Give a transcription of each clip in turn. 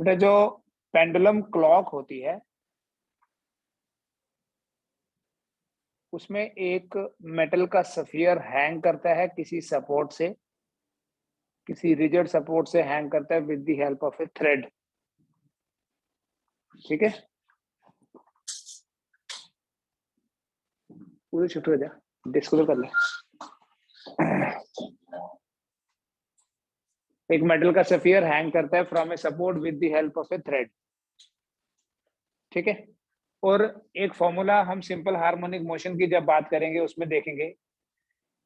बेटा जो pendulum clock होती है उसमें एक मेटल का स्फीयर हैंग करता है किसी सपोर्ट से, किसी रिजिड सपोर्ट से हैंग करता है with the help of A thread. ठीक है, पूरी छुट्टी हो जा, डिस्कस कर ले। एक मेटल का स्फीयर हैंग करता है from a support with the help of A thread. ठीक है, और एक फॉर्मूला हम सिंपल हार्मोनिक मोशन की जब बात करेंगे उसमें देखेंगे,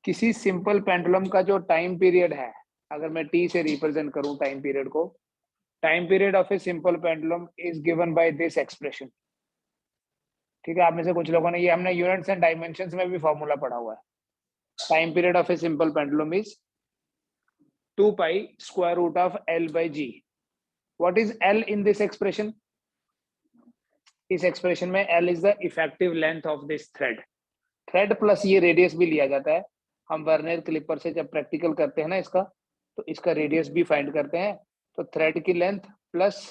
किसी सिंपल पेंडुलम का जो टाइम पीरियड है, अगर मैं टी से रिप्रेजेंट करूं टाइम पीरियड को, time period of a simple pendulum is given by this expression. ठीक है, आप में से कुछ लोगों ने ये हमने यूनिट्स एंड डायमेंशंस में भी फॉर्मूला पढ़ा हुआ है। Time period of a simple pendulum is 2 pi square root of L by G। What is L in this expression? इस एक्सप्रेशन में L is the effective length of this thread. Thread plus ये radius भी लिया जाता है। हम vernier clipper से जब प्रैक्टिकल करते हैं ना इसका, तो इसका रेडियस भी फाइंड करते हैं। तो थ्रेड की लेंथ प्लस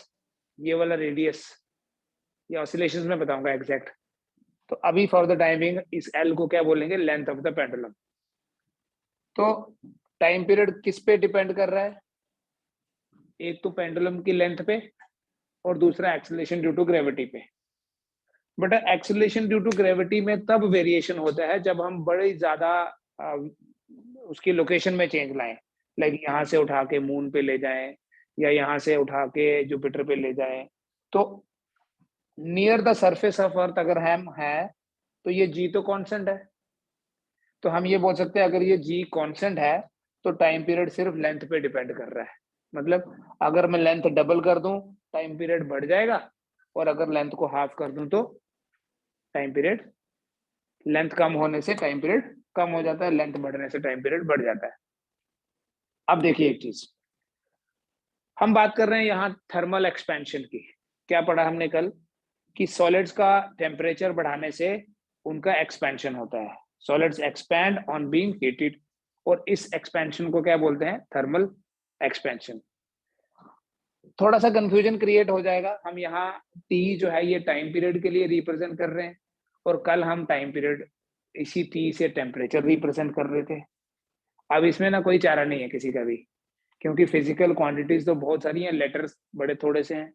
ये वाला रेडियस, ये ऑसिलेशंस में बताऊंगा एग्जैक्ट। तो अभी फॉर द टाइमिंग इस L को क्या बोलेंगे? Length of the pendulum. तो टाइम पीरियड किस पे डिपेंड कर रहा है? एक तो पेंडुलम की लेंथ पे और दूसरा एक्सेलरेशन ड्यू टू ग्रेविटी पे। But acceleration due to gravity में तब वेरिएशन होता है जब हम बड़ी ज्यादा उसकी लोकेशन में चेंज लाएं, लाइक यहाँ से उठा के मून पे ले जाएं या यहाँ से उठा के जुपिटर पे ले जाएं। तो near the surface of earth अगर हम है तो ये जी तो कांस्टेंट है। तो हम ये बोल सकते हैं अगर ये जी कांस्टेंट है तो टाइम पीरियड सिर्फ लेंथ पे डिपेंड कर रहा है। मतलब अगर मैं लेंथ डबल कर दूं टाइम पीरियड बढ़ जाएगा, और अगर लेंथ को हाफ कर दूं तो टाइम पीरियड, लेंथ कम होने से टाइम पीरियड कम हो जाता है, लेंथ बढ़ने से टाइम पीरियड बढ़ जाता है। अब देखिए एक चीज, हम बात कर रहे हैं यहाँ थर्मल एक्सपेंशन की। क्या पढ़ा हमने कल? कि सॉलिड्स का टेम्परेचर बढ़ाने से उनका एक्सपेंशन होता है। Solids expand on being heated, और इस एक्सपेंशन को क्या बोलते हैं? Thermal expansion. थोड़ा सा कंफ्यूजन क्रिएट हो जाएगा। हम यहाँ टी जो है ये टाइम पीरियड के लिए रिप्रेजेंट कर रहे हैं, और कल हम टाइम पीरियड इसी टी से टेम्परेचर रिप्रेजेंट कर रहे थे। अब इसमें ना कोई चारा नहीं है किसी का भी, क्योंकि फिजिकल क्वांटिटीज तो बहुत सारी हैं, लेटर्स बड़े थोड़े से हैं।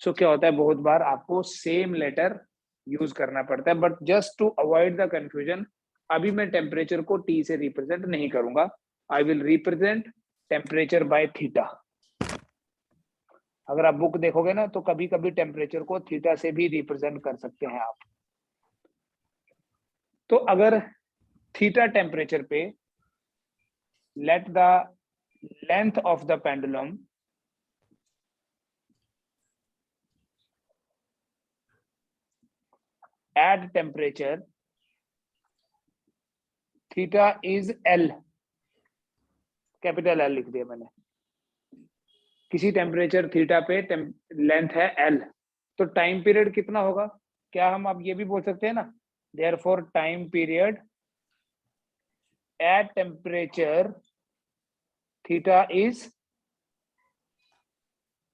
सो क्या होता है, बहुत बार आपको सेम लेटर यूज करना पड़ता है। But just to avoid the confusion, अभी मैं टेम्परेचर को टी से रिप्रेजेंट नहीं करूंगा। I will represent temperature by theta. अगर आप बुक देखोगे ना तो कभी कभी टेम्परेचर को थीटा से भी रिप्रेजेंट कर सकते हैं आप। तो अगर थीटा टेम्परेचर पे let the length of the pendulum at temperature theta is L, capital L लिख दिया मैंने। किसी टेम्परेचर थीटा पे लेंथ है L, तो टाइम पीरियड कितना होगा? क्या हम अब ये भी बोल सकते हैं ना, therefore time period at temperature theta is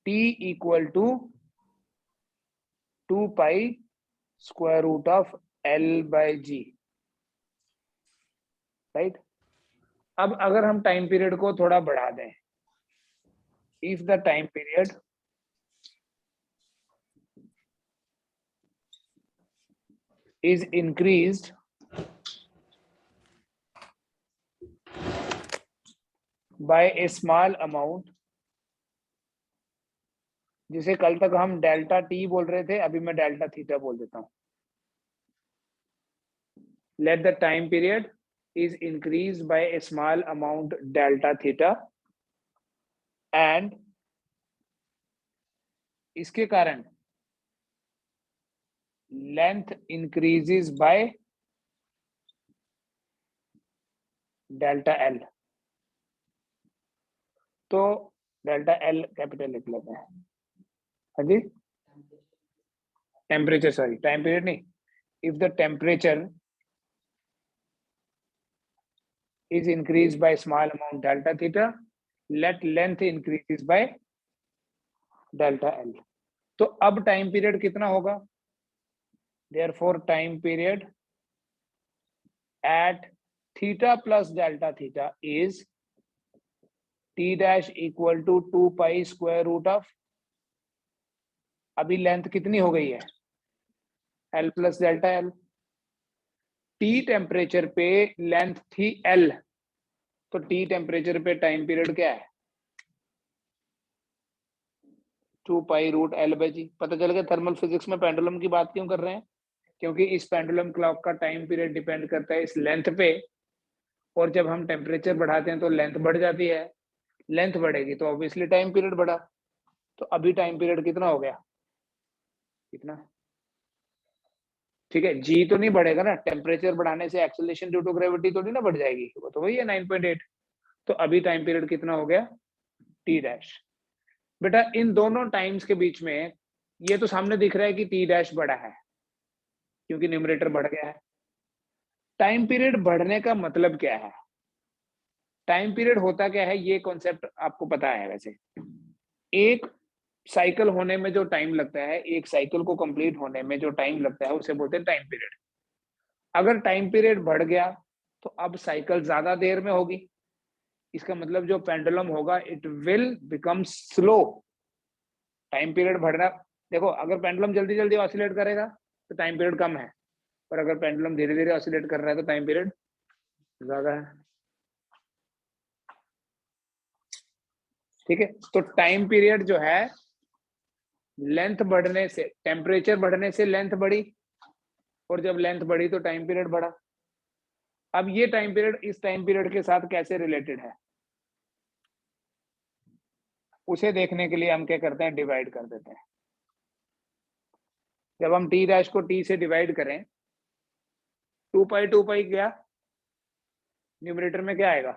T equal to 2 pi square root of L by G, right? अब अगर हम टाइम पीरियड को थोड़ा बढ़ा दें, if the time period is increased by a small amount, जिसे कल तक हम डेल्टा टी बोल रहे थे, अभी मैं डेल्टा थीटा बोल देता हूं। Let the time period is increased by a small amount delta theta, and इसके कारण length increases by delta L। तो डेल्टा L कैपिटल लिख लेते हैं। हाँ जी, टेम्परेचर, सॉरी टाइम पीरियड नहीं। If the temperature is increased by small amount delta theta, let length increases by delta L. तो अब टाइम पीरियड कितना होगा? Therefore time period at theta plus delta theta is T dash equal to 2 pi square root of, अभी length कितनी हो गई है? L plus delta L. T temperature पे लेंथ थी एल, तो टी टेम्परेचर पे टाइम पीरियड क्या है? 2 pi root L by G. पता चल गया थर्मल फिजिक्स में पेंडुलम की बात क्यों कर रहे हैं? क्योंकि इस पेंडुलम क्लॉक का टाइम पीरियड डिपेंड करता है इस लेंथ पे, और जब हम टेम्परेचर बढ़ाते हैं तो लेंथ बढ़ जाती है, लेंथ बढ़ेगी तो ऑब्वियसली टाइम पीरियड बढ़ा। तो अभी टाइम पीरियड कितना हो गया? कितना? ठीक है, जी तो नहीं बढ़ेगा ना, टेम्परेचर बढ़ाने से एक्सेलरेशन ड्यू टू ग्रेविटी तो नहीं ना बढ़ जाएगी, वो तो वही है 9.8। तो अभी टाइम पीरियड कितना हो गया? T dash. बेटा इन दोनों टाइम्स के बीच में ये तो सामने दिख रहा है कि टी डैश बड़ा है क्योंकि न्यूमरेटर बढ़ गया है। टाइम पीरियड बढ़ने का मतलब क्या है? टाइम पीरियड होता क्या है, ये कॉन्सेप्ट आपको पता है वैसे। एक साइकिल होने में जो टाइम लगता है, एक साइकिल को कंप्लीट होने में जो टाइम लगता है उसे बोलते हैं टाइम पीरियड। अगर टाइम पीरियड बढ़ गया तो अब साइकिल ज्यादा देर में होगी, इसका मतलब जो पेंडुलम होगा it will become slow. Time period बढ़ना, देखो अगर पेंडुलम जल्दी जल्दी ऑसिलेट करेगा तो टाइम पीरियड कम है, और अगर पेंडुलम धीरे धीरे ऑसिलेट कर रहा है तो टाइम पीरियड ज्यादा है। ठीक है, तो टाइम पीरियड जो है लेंथ बढ़ने से, टेम्परेचर बढ़ने से लेंथ बढ़ी, और जब लेंथ बढ़ी तो टाइम पीरियड बढ़ा। अब ये टाइम पीरियड इस टाइम पीरियड के साथ कैसे रिलेटेड है, उसे देखने के लिए हम क्या करते हैं, डिवाइड कर देते हैं। जब हम टी डैश को टी से डिवाइड करें, 2 पाई गया, न्यूमरेटर में क्या आएगा?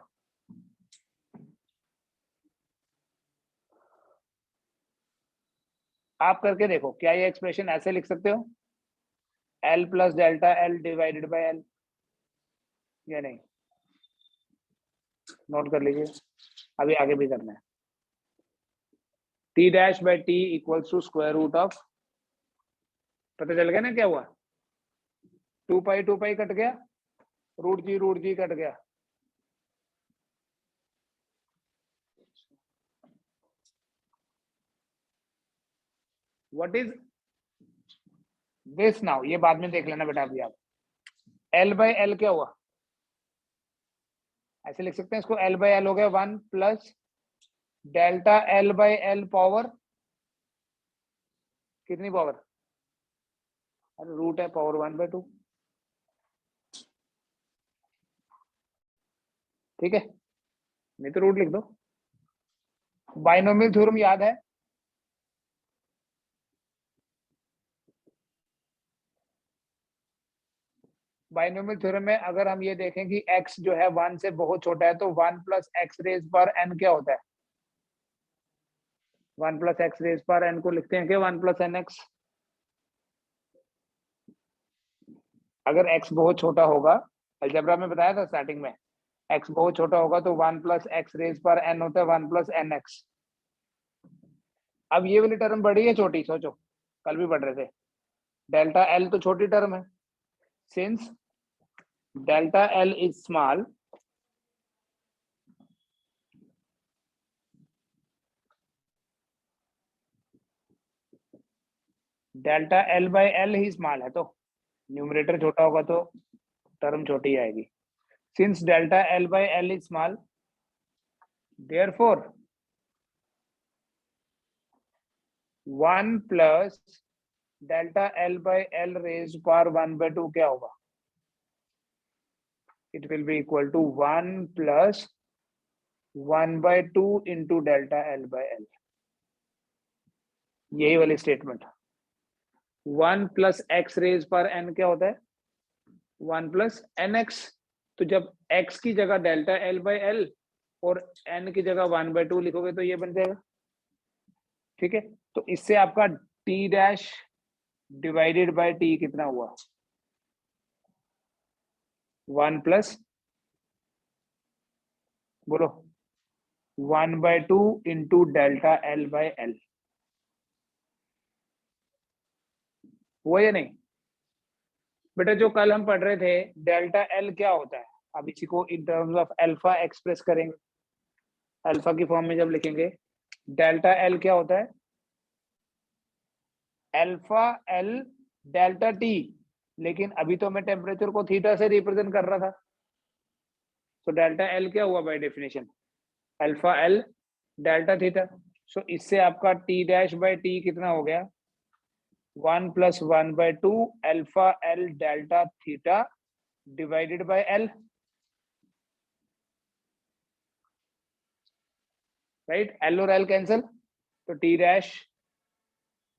आप करके देखो, क्या ये एक्सप्रेशन ऐसे लिख सकते हो, L plus delta L divided by L, या नहीं? नोट कर लीजिए, अभी आगे भी करना है। T dash by T equals to square root of, पता चल गया ना क्या हुआ? 2 पाई कट गया, रूट जी कट गया। व्हाट इज दिस नाउ, ये बाद में देख लेना बेटा। अभी आप एल बाय एल क्या हुआ, ऐसे लिख सकते हैं इसको, एल बाय एल हो गया 1 plus delta L by L power, कितनी पावर? अरे रूट है, पावर 1/2। ठीक है, नहीं तो रूट लिख दो। बाइनोमियल थ्योरम याद है? बाइनोमियल थ्योरम में अगर हम ये देखें कि x जो है 1 से बहुत छोटा है तो 1 प्लस एक्स रेज पर n क्या होता है? 1 प्लस एक्स रेज पर n को लिखते हैं कि 1 प्लस एन एक्स। अगर x बहुत छोटा होगा, अलजेब्रा में बताया था स्टार्टिंग में, x बहुत छोटा होगा तो 1 प्लस एक्स रेज पर n होता है 1 प्लस एन एक्स। अब ये वाली टर्म बड़ी है छोटी, सोचो, कल भी पढ़ रहे थे। डेल्टा एल तो छोटी टर्म है, since delta L is small, delta L by L ही स्मॉल है, तो न्यूमरेटर छोटा होगा तो टर्म छोटी आएगी। Since delta L by L is small, therefore 1 plus delta L by L raise power 1/2 क्या होगा? It will be equal to 1 plus 1/2 into delta L by L, यही वाली स्टेटमेंट। 1 प्लस एक्स रेज पर N क्या होता है? 1 plus N x. तो जब x की जगह डेल्टा एल बाय एल और n की जगह 1/2 लिखोगे तो ये बन जाएगा। ठीक है, तो इससे आपका t dash divided by t कितना हुआ? 1 प्लस, बोलो, 1/2 into delta L by L. वो या नहीं बेटा? जो कल हम पढ़ रहे थे डेल्टा एल क्या होता है, अब इसी को in terms of alpha express करेंगे, अल्फा की फॉर्म में जब लिखेंगे डेल्टा एल क्या होता है, अल्फा एल डेल्टा टी, लेकिन अभी तो मैं टेम्परेचर को थीटा से रिप्रेजेंट कर रहा था, तो डेल्टा एल क्या हुआ by definition, alpha L delta theta. So इससे आपका टी डैश बाय टी कितना हो गया, 1 + 1/2 alpha L delta theta divided by L, right? L और एल कैंसल, तो T dash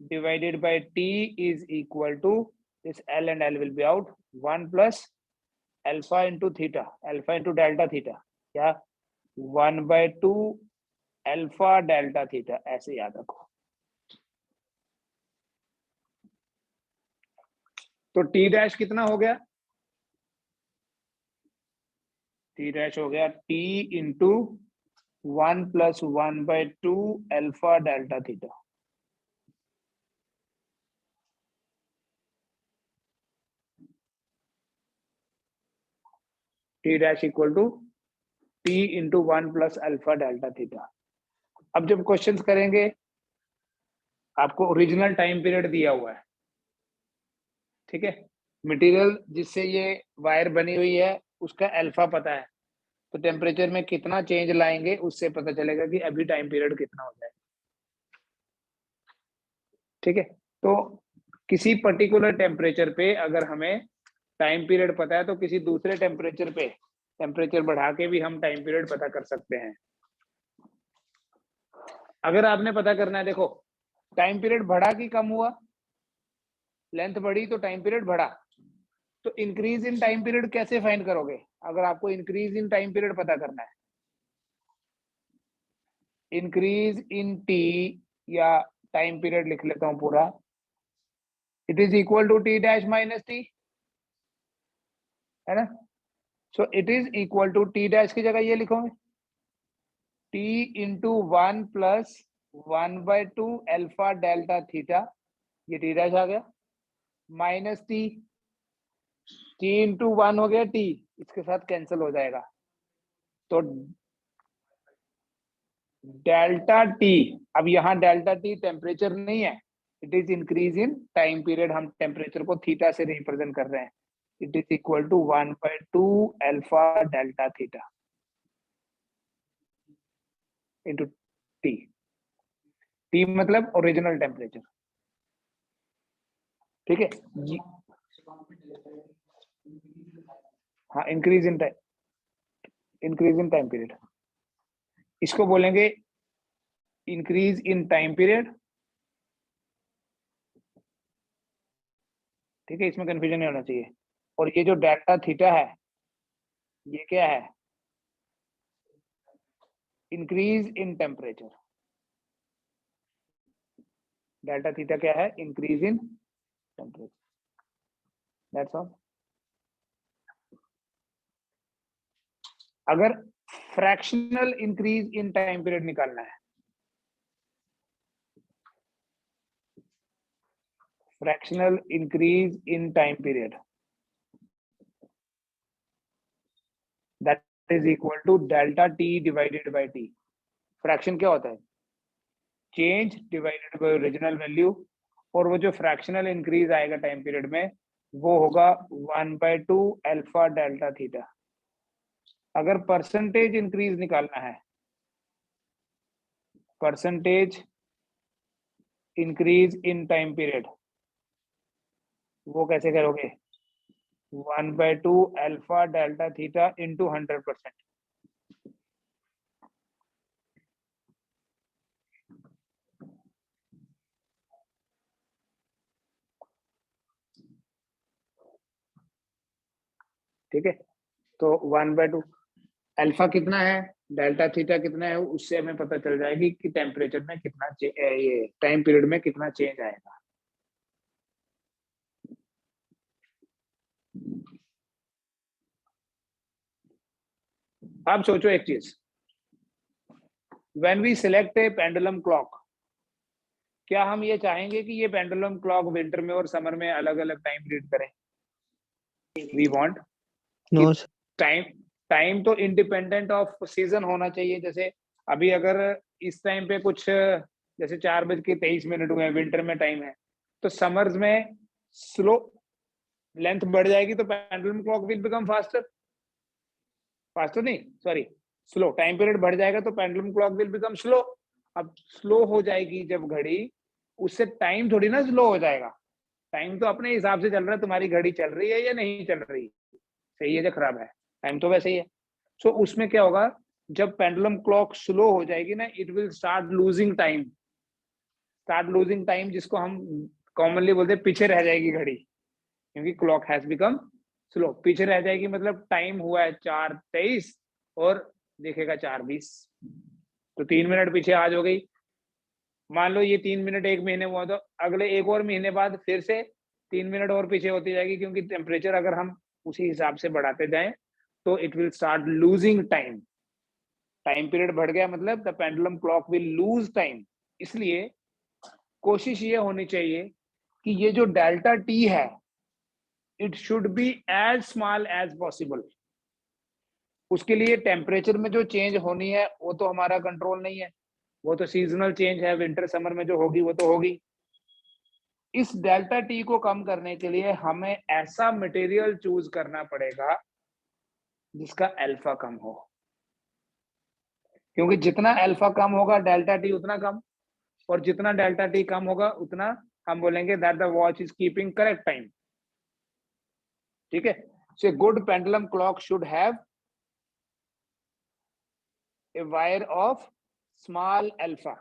divided by t is equal to this L and L will be out 1 plus alpha into theta, alpha into delta theta, क्या 1/2 alpha delta theta, ऐसे याद रखो। तो T dash कितना हो गया, टी डैश हो गया T into 1 + 1/2 alpha delta theta. T dash equal to T into 1 + alpha delta theta. अब जब क्वेश्चंस करेंगे आपको ओरिजिनल टाइम पीरियड दिया हुआ है, ठीक है, मटेरियल जिससे ये वायर बनी हुई है उसका अल्फा पता है, तो टेम्परेचर में कितना चेंज लाएंगे उससे पता चलेगा कि अभी टाइम पीरियड कितना हो जाएगा, ठीक है। तो किसी पर्टिकुलर टेम्परेचर पे अगर हमें टाइम पीरियड पता है तो किसी दूसरे टेम्परेचर पे टेम्परेचर बढ़ा के भी हम टाइम पीरियड पता कर सकते हैं। अगर आपने पता करना है, देखो टाइम पीरियड बढ़ा कि कम हुआ, लेंथ बढ़ी तो टाइम पीरियड बढ़ा, तो इंक्रीज इन टाइम पीरियड कैसे फाइंड करोगे? अगर आपको इंक्रीज इन टाइम पीरियड पता करना है, इंक्रीज इन टी या टाइम पीरियड लिख लेता हूं पूरा, it is equal to T dash minus T, है ना? So it is equal to T dash की जगह ये लिखोगे T into 1 + 1/2 alpha delta theta, ये टी डैश आ गया, माइनस टी, टी इंटू 1 हो गया टी, इसके साथ कैंसिल हो जाएगा, तो डेल्टा टी, अब यहाँ डेल्टा टी टेम्परेचर नहीं है, it is increase in time period, हम टेम्परेचर को थीटा से रिप्रेजेंट कर रहे हैं, it is equal to 1/2 alpha delta theta into T, T मतलब ओरिजिनल टेम्परेचर, ठीक है। हाँ, इंक्रीज इन टाइम पीरियड, इसको बोलेंगे इंक्रीज इन टाइम पीरियड, ठीक है, इसमें कंफ्यूजन नहीं होना चाहिए। और ये जो डेल्टा थीटा है ये क्या है, increase in temperature, delta theta क्या है, increase in temperature, that's all. अगर fractional increase in time period निकालना है, fractional increase in time period, that is equal to delta T divided by T. Fraction क्या होता है, change divided by original value, और वो जो फ्रैक्शनल इंक्रीज आएगा टाइम पीरियड में वो होगा 1/2 अल्फा डेल्टा थीटा। अगर परसेंटेज इंक्रीज निकालना है, percentage increase in time period, वो कैसे करोगे, 1/2 अल्फा डेल्टा थीटा इंटू 100%, ठीक है। तो 1/2 अल्फा कितना है, डेल्टा थीटा कितना है, उससे हमें पता चल जाएगी कि टेम्परेचर में कितना ये टाइम पीरियड में कितना चेंज आएगा। अब सोचो एक चीज, when we select a pendulum clock, क्या हम ये चाहेंगे कि ये पेंडुलम क्लॉक विंटर में और समर में अलग अलग टाइम रीड करें? वी वांट कि नो सर। टाइम तो इंडिपेंडेंट ऑफ सीजन होना चाहिए। जैसे अभी अगर इस टाइम पे कुछ जैसे 4:23 हुए, विंटर में टाइम है, तो समर्स में स्लो लेंथ बढ़ जाएगी तो pendulum clock will become faster. Faster नहीं, सॉरी, स्लो। टाइम पीरियड बढ़ जाएगा तो pendulum clock will become slow. अब स्लो हो जाएगी जब घड़ी, उससे टाइम थोड़ी ना स्लो हो जाएगा। टाइम तो अपने हिसाब से चल रहा है, तुम्हारी घड़ी चल रही है या नहीं चल रही, सही है या खराब है, टाइम तो वैसे ही है। सो उसमें क्या होगा, जब पेंडुलम क्लॉक स्लो हो जाएगी ना, it will start losing time. Start losing time जिसको हम कॉमनली बोलते हैं पीछे रह जाएगी घड़ी, क्योंकि क्लॉक हैज बिकम स्लो। पीछे रह जाएगी मतलब टाइम हुआ है 4:23 और दिखेगा 4:20, तो 3 मिनट पीछे आज हो गई। मान लो ये 3 मिनट एक महीने हुआ, तो अगले एक और महीने बाद फिर से 3 मिनट और पीछे होती जाएगी, क्योंकि टेम्परेचर अगर हम उसी हिसाब से बढ़ाते जाएं तो it will start losing time. Time period बढ़ गया मतलब the pendulum clock will lose time. इसलिए कोशिश ये होनी चाहिए कि ये जो डेल्टा टी है, it should be as small as possible. उसके लिए टेम्परेचर में जो चेंज होनी है वो तो हमारा कंट्रोल नहीं है, वो तो सीजनल चेंज है, विंटर समर में जो होगी वो तो होगी। इस डेल्टा टी को कम करने के लिए हमें ऐसा मटेरियल चूज करना पड़ेगा जिसका अल्फा कम हो, क्योंकि जितना अल्फा कम होगा डेल्टा टी उतना कम, और जितना डेल्टा टी कम होगा उतना हम बोलेंगे that the watch is keeping correct time. ठीक है, so good pendulum clock should have a wire of small alpha.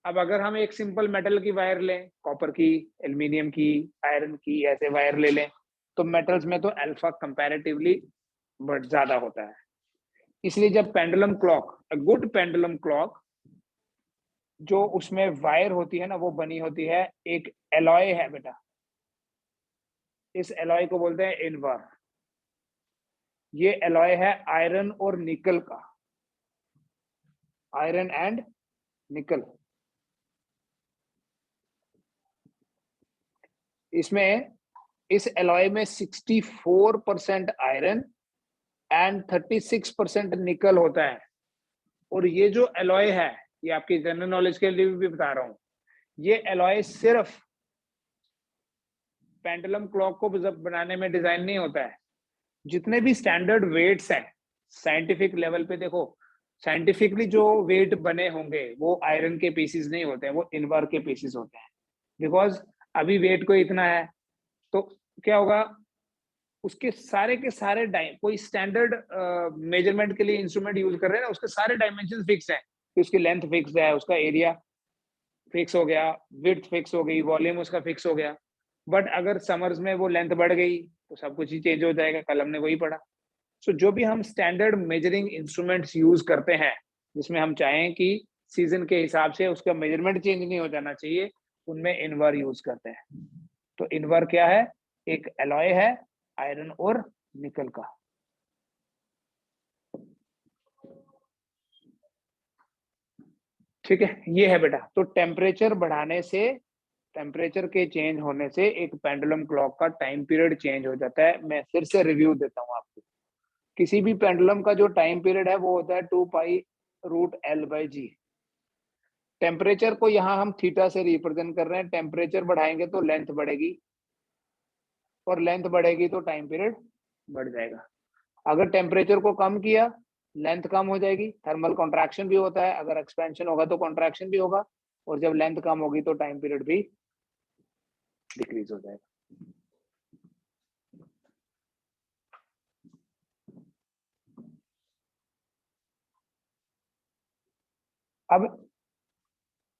अब अगर हम एक सिंपल मेटल की वायर लें, कॉपर की, एल्यूमिनियम की, आयरन की, ऐसे वायर ले लें, तो मेटल्स में तो अल्फा कंपैरेटिवली ज्यादा होता है। इसलिए जब pendulum clock, a good pendulum clock, जो उसमें वायर होती है ना, वो बनी होती है, एक एलॉय है बेटा, इस एलॉय को बोलते हैं इनवर। ये एलॉय है आयरन और निकल का, आयरन एंड निकल। इसमें इस एलॉय में 64% आयरन एंड 36% निकल होता है। और ये जो एलॉय है, ये आपकी जनरल नॉलेज के लिए भी बता रहा हूं, ये एलॉय सिर्फ पेंडुलम क्लॉक को बनाने में डिजाइन नहीं होता है। जितने भी स्टैंडर्ड वेट्स हैं साइंटिफिक लेवल पे, देखो साइंटिफिकली जो वेट बने होंगे वो आयरन के पीसेस नहीं होते हैं, वो इनवर के पीसेस होते हैं। बिकॉज अभी वेट को इतना है, तो क्या होगा, उसके सारे के सारे कोई स्टैंडर्ड मेजरमेंट के लिए इंस्ट्रूमेंट यूज कर रहे हैं ना, उसके सारे डायमेंशन फिक्स हैं, कि उसकी लेंथ फिक्स है, उसका एरिया फिक्स हो गया, विड्थ फिक्स हो गई, वॉल्यूम उसका फिक्स हो गया। बट अगर समर्स में वो लेंथ बढ़ गई तो सब कुछ ही चेंज हो जाएगा, कल हमने वही पढ़ा। सो जो भी हम स्टैंडर्ड मेजरिंग इंस्ट्रूमेंट्स यूज करते हैं, जिसमें हम चाहें कि सीजन के हिसाब से उसका मेजरमेंट चेंज नहीं हो जाना चाहिए, उनमें इनवर यूज करते हैं। तो इनवर क्या है, एक एलॉय है आयरन और निकल का। ठीक है, ये है बेटा। तो टेम्परेचर बढ़ाने से, टेम्परेचर के चेंज होने से एक पेंडुलम क्लॉक का टाइम पीरियड चेंज हो जाता है। मैं फिर से रिव्यू देता हूं आपको। किसी भी पेंडुलम का जो टाइम पीरियड है वो होता है 2π√L/g। टेम्परेचर को यहाँ हम थीटा से रिप्रेजेंट कर रहे हैं। टेम्परेचर बढ़ाएंगे तो लेंथ बढ़ेगी, और लेंथ बढ़ेगी तो टाइम पीरियड बढ़ जाएगा। अगर टेम्परेचर को कम किया, लेंथ कम हो जाएगी, थर्मल कॉन्ट्रैक्शन भी होता है, अगर एक्सपेंशन होगा तो कॉन्ट्रैक्शन भी होगा, और जब लेंथ कम होगी तो टाइम पीरियड भी डिक्रीज हो जाएगा। अब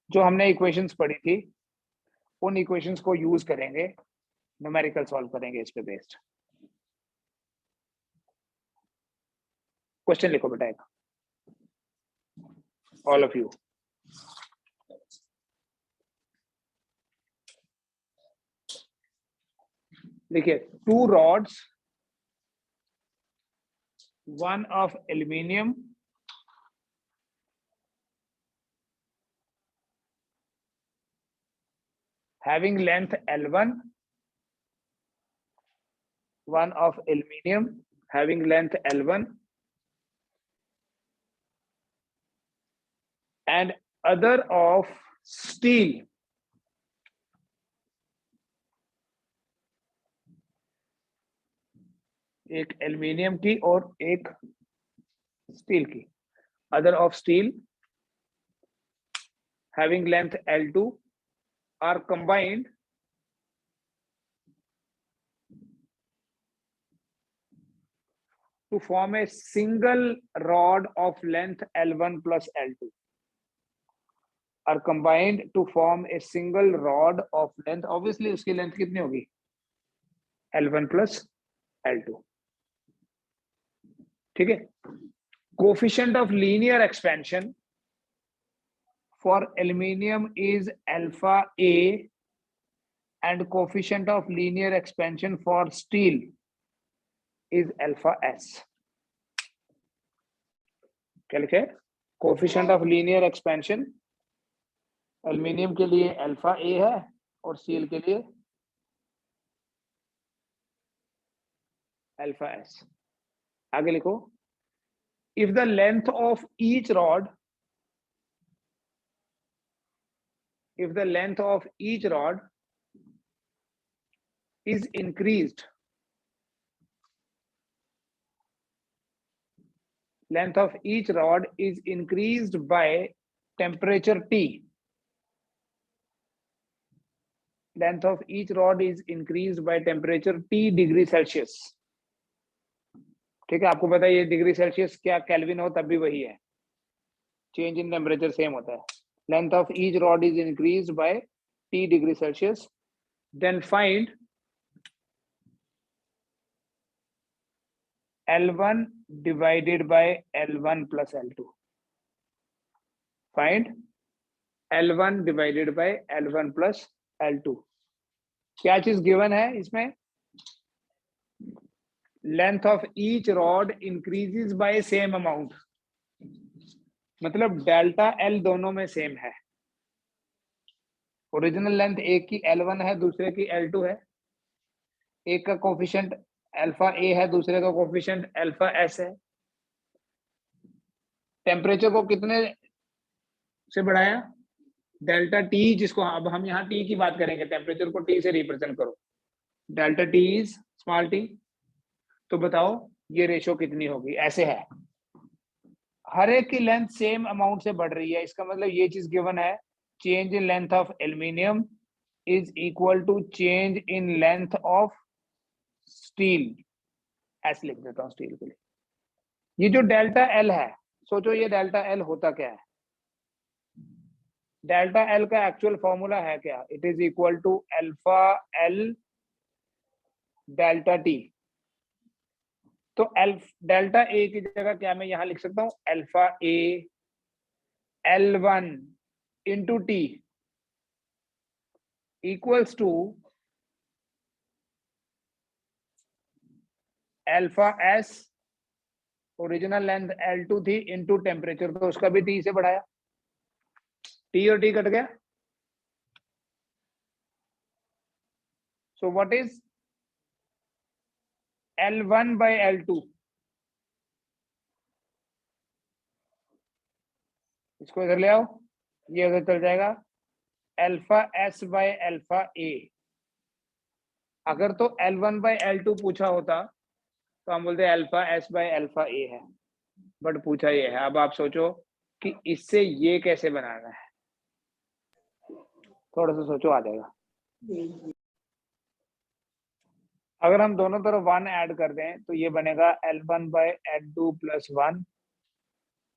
जो हमने इक्वेशंस पढ़ी थी, उन इक्वेशंस को यूज करेंगे, न्यूमेरिकल सॉल्व करेंगे इस पे बेस्ड। क्वेश्चन लिखो बेटा एक, ऑल ऑफ यू। देखिए, 2 rods, one of aluminium having length L1, one of aluminium having length L1 and other of steel एक एल्यूमिनियम की और एक स्टील की, other of steel having length L2 are combined to form a single rod of length L1 plus L2 are combined to form a single rod of length, obviously उसकी length कितनी होगी L1 plus L2, ठीक है। Coefficient of linear expansion for aluminium is alpha A and coefficient of linear expansion for steel is alpha S. क्या लिखे? Coefficient of linear expansion aluminium के लिए alpha ए है और स्टील के लिए अल्फा एस। आगे लिखो, if the length of each rod, if the length of each rod is increased, length of each rod is increased by temperature T, length of each rod is increased by temperature T degree Celsius, ठीक है। आपको पता है ये degree Celsius क्या kelvin हो तब भी वही है, चेंज इन टेम्परेचर सेम होता है। Length of each rod is increased by T degree Celsius. Then find L1 divided by L1 plus L2. Find L1 divided by L1 plus L2. क्या चीज गिवन है इसमें? Length of each rod increases by same amount. मतलब delta L दोनों में same है। Original length एक की L1 है, दूसरे की L2 है। एक का कोफिशिएंट अल्फा ए है, दूसरे का कोफिशिएंट अल्फा एस है। टेम्परेचर को कितने से बढ़ाया? डेल्टा टी, जिसको अब हम यहाँ टी की बात करेंगे, टेम्परेचर को टी से रिप्रेजेंट करो, delta T is small T. तो बताओ ये रेशो कितनी होगी? ऐसे है, हर एक की लेंथ सेम अमाउंट से बढ़ रही है, इसका मतलब ये चीज गिवन है, change in length of aluminium is equal to change in length of steel. ऐसे लिख देता हूं स्टील के लिए। ये जो डेल्टा एल है, सोचो ये डेल्टा एल होता क्या है? डेल्टा एल का एक्चुअल फॉर्मूला है क्या? It is equal to alpha L delta T. तो डेल्टा ए की जगह क्या मैं यहां लिख सकता हूं? Alpha A L1 into T equals to alpha S, original length L2 थी, इंटू टेम्परेचर, तो उसका भी टी से बढ़ाया, टी और टी कट गया। So what is L1 by L2? इसको इधर ले आओ, ये उधर चल जाएगा, अल्फा एस बाय अल्फा ए। अगर तो L1 by L2 पूछा होता तो हम बोलते अल्फा एस बाय अल्फा ए है, बट पूछा ये है। अब आप सोचो कि इससे ये कैसे बनाना है, थोड़ा सा सोचो, आ जाएगा। अगर हम दोनों तरफ 1 ऐड कर दें तो ये बनेगा L1 by L2 plus 1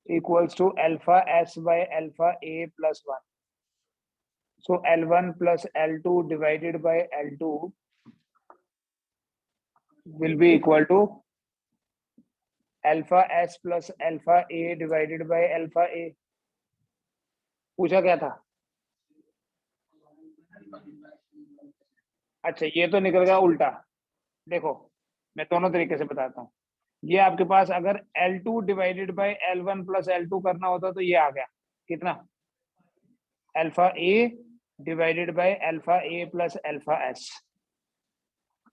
equals to alpha S by alpha A plus 1. So L1 plus L2 divided by L2 will be equal to alpha S plus alpha A divided by alpha A. पूछा क्या था? अच्छा, ये तो निकल गया उल्टा। देखो मैं दोनों तरीके से बताता हूँ। ये आपके पास अगर L2 divided by L1 plus L2 करना होता तो ये आ गया कितना? Alpha A divided by alpha A plus alpha S.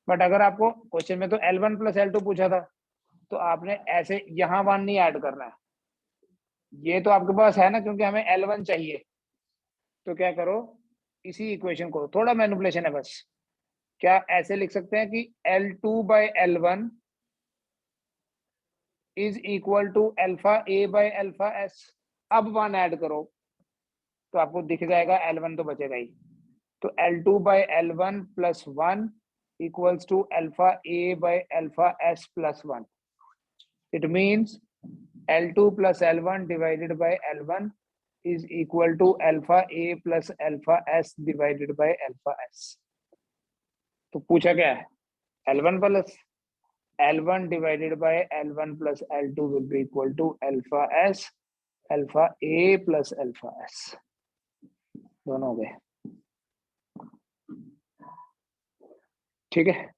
But अगर आपको क्वेश्चन में तो L1 प्लस L2 पूछा था, तो आपने ऐसे यहाँ 1 नहीं ऐड करना है, ये तो आपके पास है ना, क्योंकि हमें L1 चाहिए। तो क्या करो, इसी इक्वेशन को, थोड़ा मैनिपुलेशन है बस, क्या ऐसे लिख सकते हैं कि L2 by L1 is equal to alpha A by alpha S. अब 1 ऐड करो तो आपको दिख जाएगा, L1 तो बचेगा ही। तो L2 by L1 plus 1 equals to alpha A by alpha S plus 1। It means L2 plus L1 divided by L1 is equal to alpha A plus alpha S divided by alpha S। तो पूछा क्या है, L1 plus L1 divided by L1 plus L2 will be equal to alpha S, alpha A plus alpha S। दोनों हो गए, ठीक है।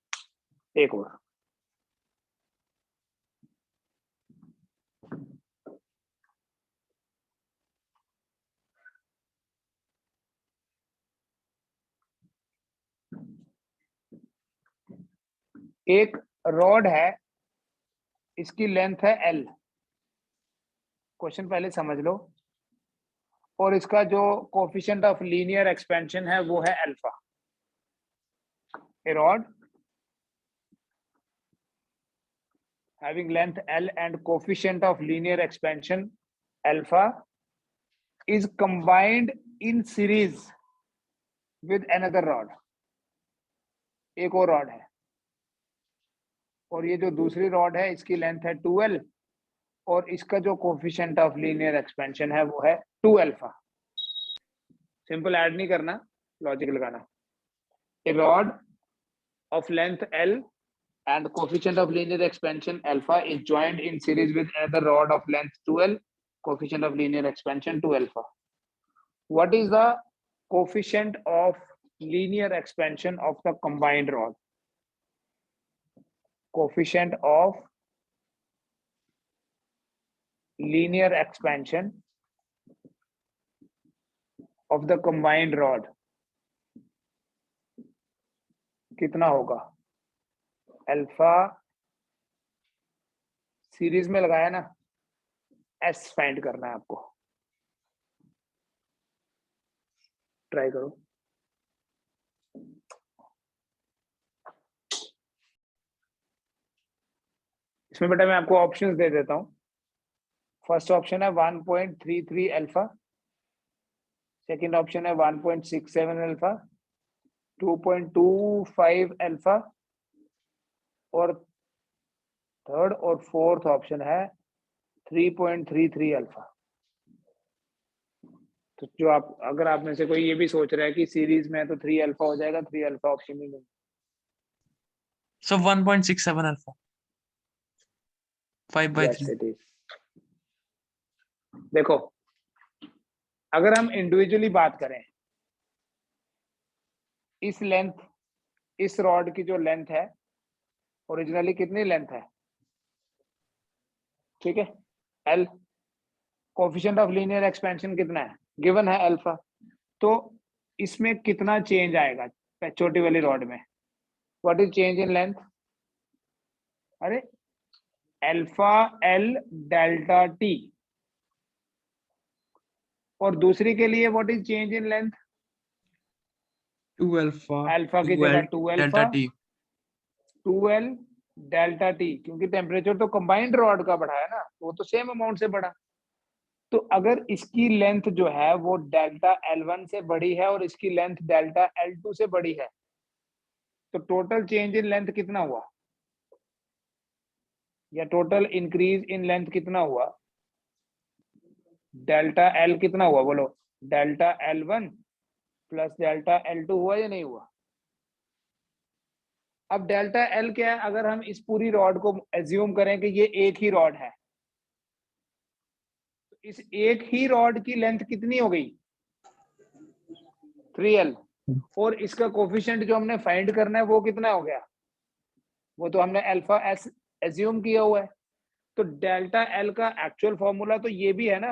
एक और, एक रॉड है, इसकी लेंथ है L। क्वेश्चन पहले समझ लो। और इसका जो कोफिशिएंट ऑफ लीनियर एक्सपेंशन है वो है alpha. A rod having length L and coefficient of linear expansion alpha is combined in series with another rod। एक और रॉड है, और ये जो दूसरी रॉड है इसकी लेंथ है 2L, और इसका जो कोफिशिएंट ऑफ लीनियर एक्सपेंशन है वो है 2 अल्फा। सिंपल ऐड नहीं करना, लॉजिक लगाना। ए rod of length L and coefficient of linear expansion alpha is joined in series with another rod of length 2L, coefficient of linear expansion 2 alpha। What is the coefficient of linear expansion of the combined rod? Coefficient of linear expansion of the combined rod कितना होगा? Alpha series में लगाया ना, S find करना है आपको, try करो। इसमें बेटा मैं आपको ऑप्शंस दे देता हूं। फर्स्ट ऑप्शन है 1.33 अल्फा, सेकंड ऑप्शन है 1.67 अल्फा, 2.25 अल्फा, और थर्ड और फोर्थ ऑप्शन है 3.33 अल्फा। तो जो आप, अगर आप में से कोई ये भी सोच रहा है कि सीरीज में है तो 3 अल्फा हो जाएगा, 3 अल्फा ऑप्शन ही नहीं। So 1.67 alpha. 5/3. Yes, देखो, अगर हम इंडिविजुअली बात करें, इस लेंथ, इस रॉड की जो लेंथ है ओरिजिनली कितनी लेंथ है, ठीक है, L। Coefficient of linear expansion कितना है, गिवन है अल्फा। तो इसमें कितना चेंज आएगा छोटी वाली रॉड में? What is change in length? अरे अल्फा L डेल्टा T। और दूसरी के लिए what is change in length? 2 alpha. Alpha की 2L जगह 2 alpha, delta T. 2L delta T, क्योंकि टेम्परेचर तो कंबाइंड रॉड का बढ़ा है ना, वो तो सेम अमाउंट से बढ़ा। तो अगर इसकी लेंथ जो है वो डेल्टा L1 से बड़ी है और इसकी लेंथ डेल्टा L2 से बड़ी है, तो टोटल चेंज इन लेंथ कितना हुआ, या टोटल इंक्रीज इन लेंथ कितना हुआ? डेल्टा L कितना हुआ बोलो? Delta L1 plus delta L2 हुआ या नहीं हुआ? अब डेल्टा L क्या है? अगर हम इस पूरी रॉड को एज्यूम करें कि ये एक ही रॉड है, तो इस एक ही रॉड की लेंथ कितनी हो गई? 3L। और इसका कोफिशिएंट जो हमने फाइंड करना है वो कितना हो गया? वो तो हमने अल्फा एस एज्यूम किया हुआ है। तो डेल्टा L का एक्चुअल फॉर्मूला तो ये भी है ना,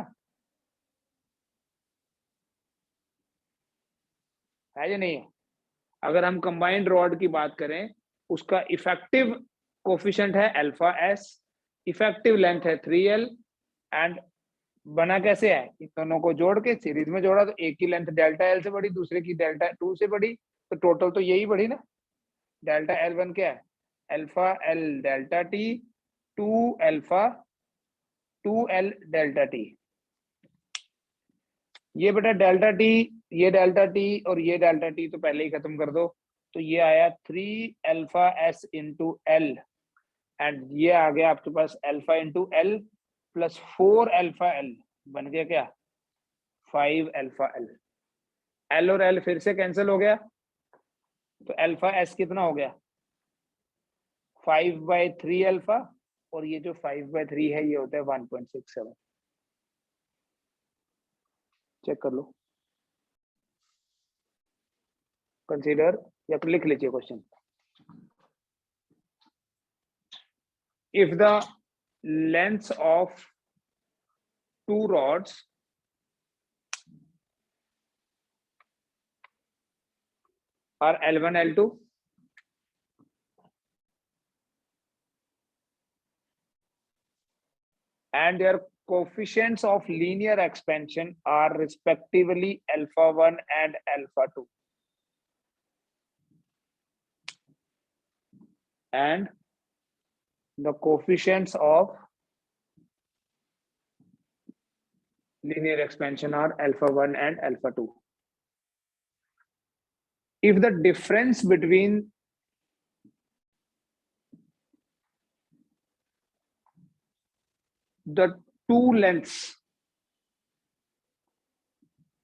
है या नहीं है? अगर हम कंबाइंड रॉड की बात करें, उसका इफेक्टिव कोफिशिएंट है अल्फा एस, इफेक्टिव लेंथ है 3l, एंड बना कैसे है, इन दोनों को जोड़ के सीरीज में जोड़ा तो एक की लेंथ डेल्टा एल से बड़ी, दूसरे की डेल्टा 2 से बड़ी, तो टोटल तो यही बड़ी ना। डेल्टा एल वन क्या है, alpha L delta T, 2 alpha 2l delta T. ये बेटा डेल्टा टी, ये डेल्टा टी और ये डेल्टा टी तो पहले ही खत्म कर दो, तो ये आया 3 alpha S into L, and ये आ गया आपके पास alpha into L plus 4 alpha L, बन गया क्या 5 अल्फा एल। एल और एल फिर से कैंसिल हो गया, तो अल्फा एस कितना हो गया 5/3 अल्फा, और ये जो 5/3 है ये होता है 1.67। चेक कर लो, कंसीडर या लिख लीजिए question. If the length of two rods are L1, L2, and their coefficients of linear expansion are respectively alpha 1 and alpha 2, and the coefficients of linear expansion are alpha 1 and alpha 2. If the difference between the two lengths,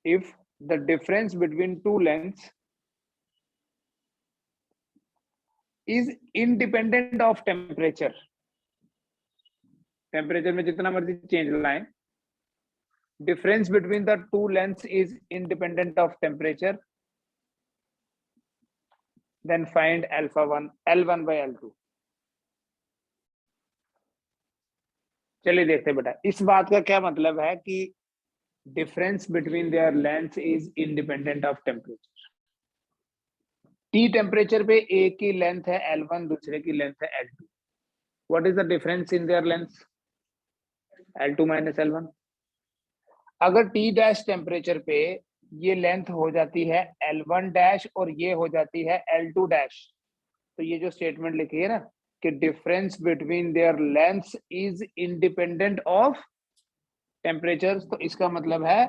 if the difference between two lengths is independent of temperature, temperature में जितना मर्जी change लाएं, difference between the two lengths is independent of temperature, then find alpha 1 L1 by L2। चलिए देखते बेटा, इस बात का क्या मतलब है कि difference between their length is independent of temperature. T temperature पे एक की लेंथ है L1, दूसरे की लेंथ है L2। What is the difference in their length, L2 minus L1। अगर टी डैश टेम्परेचर पे ये लेंथ हो जाती है L1 डैश और ये हो जाती है L2 डैश, तो ये जो स्टेटमेंट लिखी है ना कि difference between their lengths is independent of temperature, तो इसका मतलब है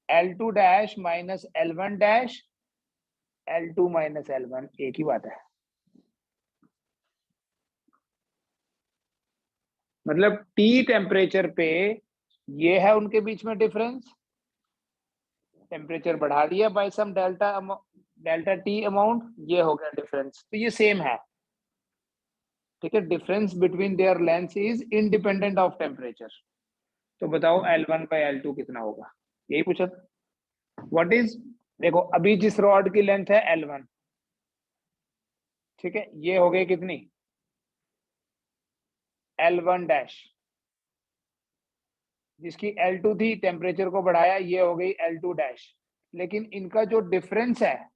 L2 dash minus L1 dash, L2 minus L1 एक ही बात है। मतलब टी टेम्परेचर पे ये है उनके बीच में डिफरेंस, टेम्परेचर बढ़ा दिया बाय सम डेल्टा टी अमाउंट, ये हो गया डिफरेंस, तो ये सेम है। ठीक है, difference between their length is independent of temperature. तो बताओ L1 बाय L2 कितना होगा, यही पूछा। व्हाट इज, देखो अभी जिस रॉड की लेंथ है L1, ठीक है, ये हो गई कितनी L1 डैश, जिसकी L2 थी, टेम्परेचर को बढ़ाया, ये हो गई L2 डैश, लेकिन इनका जो डिफरेंस है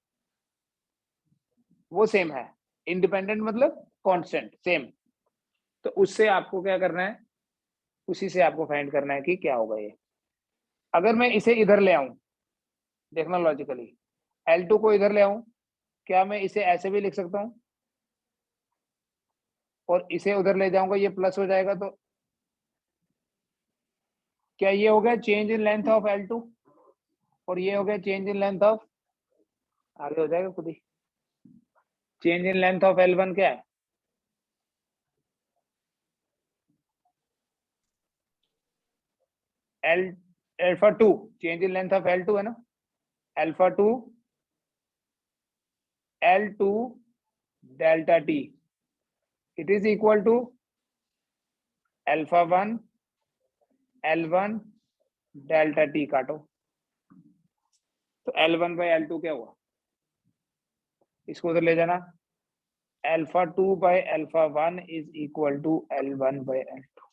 वो सेम है, इंडिपेंडेंट मतलब कांस्टेंट सेम। तो उससे आपको क्या करना है, उसी से आपको फाइंड करना है कि क्या होगा ये। अगर मैं इसे इधर ले आऊं, देखना लॉजिकली, L2 को इधर ले आऊं, क्या मैं इसे ऐसे भी लिख सकता हूं और इसे उधर ले जाऊंगा, ये प्लस हो जाएगा, तो क्या ये हो गया change in length of L2 और ये हो गया चेंज इन लेंथ ऑफ, आगे हो जाएगा खुद ही, change in length of L1 क्या है, alpha 2, change in length of L2 है ना, alpha 2 L2 delta T, it is equal to alpha 1 L1 delta T, काटो, तो L1 बाय L2 क्या हुआ, इसको उधर ले जाना, alpha 2 by alpha 1 is equal to L1 by L2।